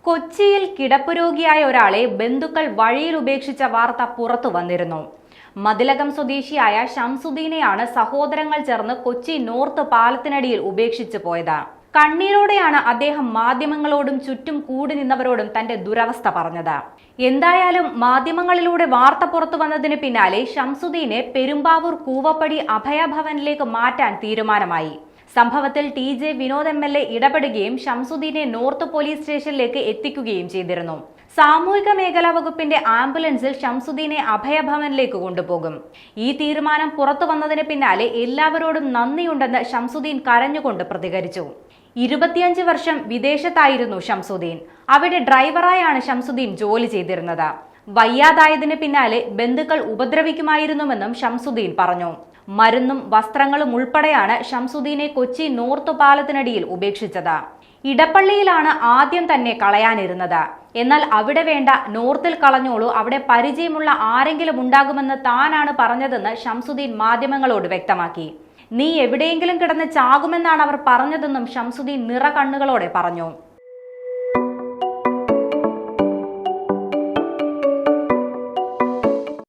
കൊച്ചിയിൽ കിടപ്പുരോഗിയായ ഒരാളെ ബന്ധുക്കൾ വഴിയിൽ ഉപേക്ഷിച്ച വാർത്ത പുറത്തു വന്നിരുന്നു. മതിലകം സ്വദേശിയായ ഷംസുദ്ദീനെയാണ് സഹോദരങ്ങൾ ചേർന്ന് കൊച്ചി നോർത്ത് പാലത്തിനടിയിൽ ഉപേക്ഷിച്ചു പോയത്. കണ്ണീരോടെയാണ് അദ്ദേഹം മാധ്യമങ്ങളോടും ചുറ്റും കൂടി നിന്നവരോടും തന്റെ ദുരവസ്ഥ പറഞ്ഞത്. എന്തായാലും മാധ്യമങ്ങളിലൂടെ വാർത്ത പുറത്തു വന്നതിന് പിന്നാലെ ഷംസുദ്ദീനെ പെരുമ്പാവൂർ കൂവപ്പടി അഭയഭവനിലേക്ക് മാറ്റാൻ തീരുമാനമായി. സംഭവത്തിൽ TJ വിനോദ് MLA ഇടപെടുകയും ഷംസുദ്ദീനെ നോർത്ത് പോലീസ് സ്റ്റേഷനിലേക്ക് എത്തിക്കുകയും ചെയ്തിരുന്നു. സാമൂഹിക മേഖലാ വകുപ്പിന്റെ ആംബുലൻസിൽ ഷംസുദ്ദീനെ അഭയഭവനിലേക്ക് കൊണ്ടുപോകും. ഈ തീരുമാനം പുറത്തു വന്നതിന് പിന്നാലെ എല്ലാവരോടും നന്ദിയുണ്ടെന്ന് ഷംസുദ്ദീൻ കരഞ്ഞുകൊണ്ട് പ്രതികരിച്ചു. 25 വർഷം വിദേശത്തായിരുന്നു ഷംസുദ്ദീൻ. അവിടെ ഡ്രൈവറായാണ് ഷംസുദ്ദീൻ ജോലി ചെയ്തിരുന്നത്. വയ്യാതായതിന് പിന്നാലെ ബന്ധുക്കൾ ഉപദ്രവിക്കുമായിരുന്നുവെന്നും ഷംസുദ്ദീൻ പറഞ്ഞു. മരുന്നും വസ്ത്രങ്ങളും ഉൾപ്പെടെയാണ് ഷംസുദ്ദീനെ കൊച്ചി നോർത്ത് പാലത്തിനടിയിൽ ഉപേക്ഷിച്ചത്. ഇടപ്പള്ളിയിലാണ് ആദ്യം തന്നെ കളയാനിരുന്നത്. എന്നാൽ അവിടെ വേണ്ട, നോർത്തിൽ കളഞ്ഞോളൂ, അവിടെ പരിചയമുള്ള ആരെങ്കിലും ഉണ്ടാകുമെന്ന് താനാണ് പറഞ്ഞതെന്ന് ഷംസുദ്ദീൻ മാധ്യമങ്ങളോട് വ്യക്തമാക്കി. നീ എവിടെയെങ്കിലും കിടന്ന് ചാകുമെന്നാണ് അവർ പറഞ്ഞതെന്നും ഷംസുദ്ദീൻ നിറകണ്ണുകളോടെ പറഞ്ഞു.